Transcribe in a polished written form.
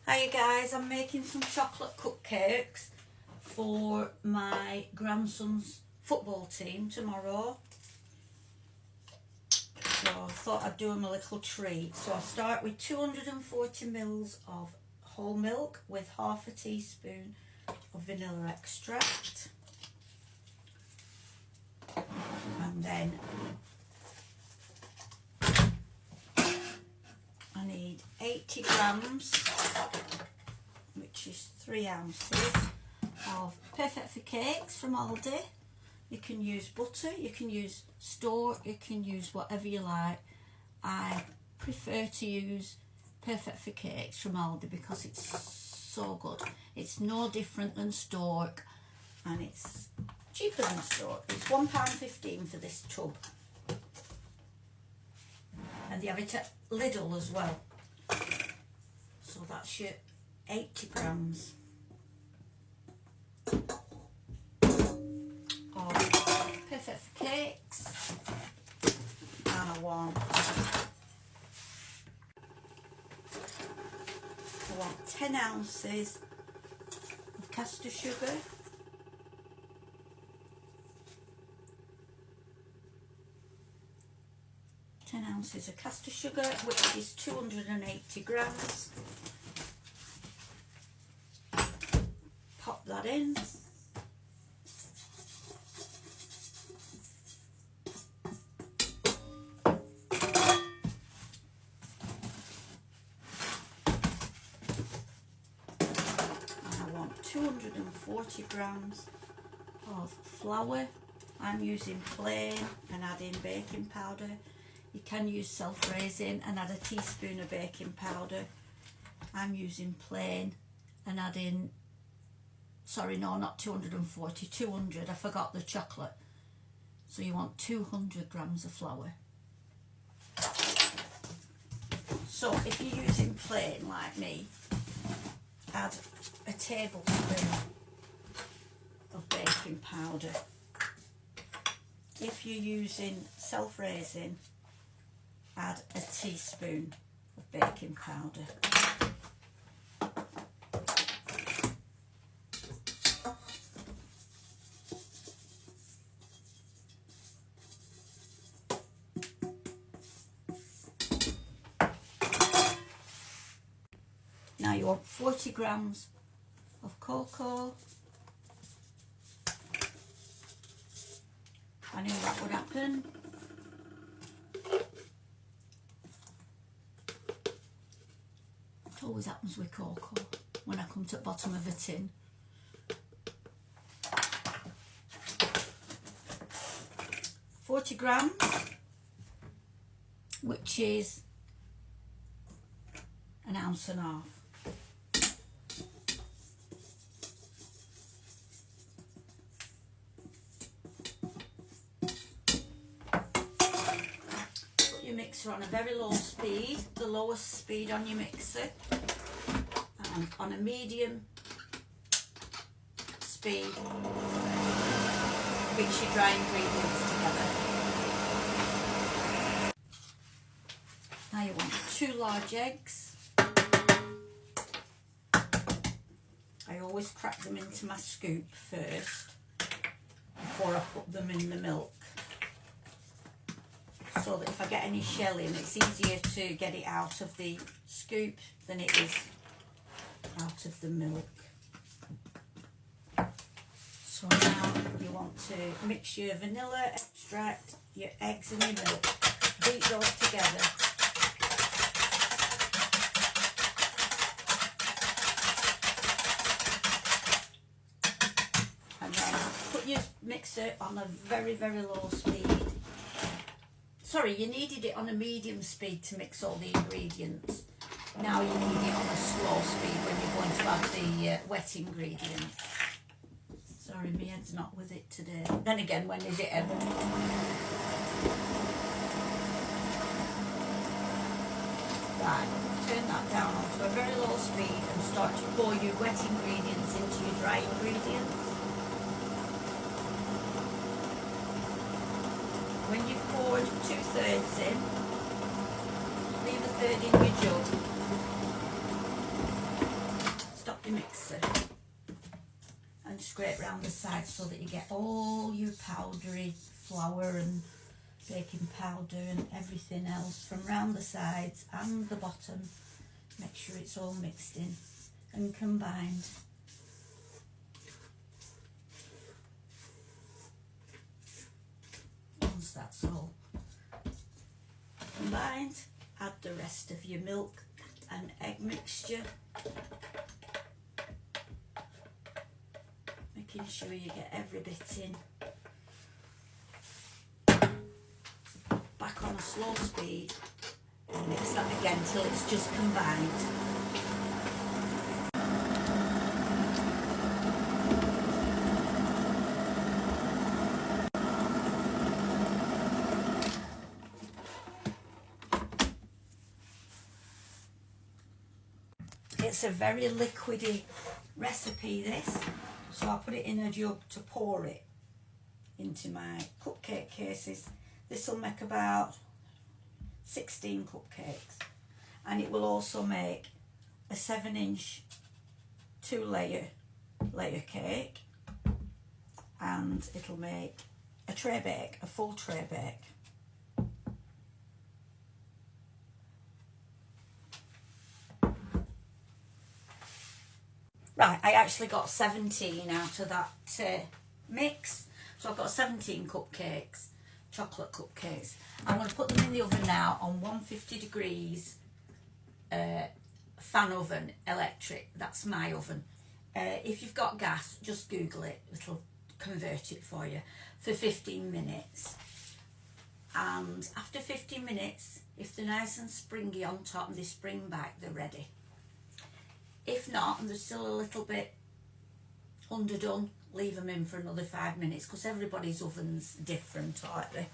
Hi guys, I'm making some chocolate cupcakes for my grandson's football team tomorrow. So I thought I'd do him a little treat. So I'll start with 240 ml of whole milk with half a teaspoon of vanilla extract. And then I need 80 grams, which is 3 ounces, of Perfect for Cakes from Aldi. You can use butter, you can use store, you can use whatever you like. I prefer to use Perfect for Cakes from Aldi because it's so good. It's no different than Stork and it's cheaper than Stork. It's £1.15 for this tub. And they have it at Lidl as well. So that's your 80 grams of Perfect for Cakes. And I want 10 ounces of caster sugar. Ounces of caster sugar, which is 280 grams. Pop that in. And I want 240 grams of flour. I'm using plain and adding baking powder. You can use self-raising and add a teaspoon of baking powder. I'm using plain and adding, sorry, no, not 240, 200. I forgot the chocolate. So you want 200 grams of flour. So if you're using plain like me, add a tablespoon of baking powder. If you're using self-raising, add a teaspoon of baking powder. Now you want 40 grams of cocoa. I knew that would happen. Always happens with cocoa when I come to the bottom of a tin. £40 grams, which is 1.5 ounces. Put your mixer on a very low speed, the lowest speed on your mixer. And on a medium speed, mix your dry ingredients together. Now you want 2 large eggs. I always crack them into my scoop first before I put them in the milk, so that if I get any shell in, it's easier to get it out of the scoop than it is out of the milk. So now you want to mix your vanilla extract, your eggs and your milk, beat those together. And then put your mixer on a very, very low speed. Sorry, you needed it on a medium speed to mix all the ingredients. Now you need it on a slow speed when you're going to add the wet ingredients. Sorry, my head's not with it today. Then again, when is it ever? Right, turn that down onto a very low speed and start to pour your wet ingredients into your dry ingredients. When you've poured 2/3 in, leave a third in your jug. your mixer and scrape round the sides so that you get all your powdery flour and baking powder and everything else from round the sides and the bottom. Make sure it's all mixed in and combined. Once that's all combined, add the rest of your milk and egg mixture, making sure you get every bit in. Back on a slow speed and mix that again till it's just combined. It's a very liquidy recipe, this, so I put it in a jug to pour it into my cupcake cases. This will make about 16 cupcakes, and it will also make a 7-inch 2-layer cake, and it'll make a tray bake, a full tray bake. Right, I actually got 17 out of that mix, so I've got 17 cupcakes, chocolate cupcakes. I'm going to put them in the oven now on 150 degrees fan oven, electric. That's my oven. If you've got gas, just Google it, it'll convert it for you, for 15 minutes. And after 15 minutes, if they're nice and springy on top and they spring back, they're ready. If not, and they're still a little bit underdone, leave them in for another 5 minutes, because everybody's oven's different, aren't they?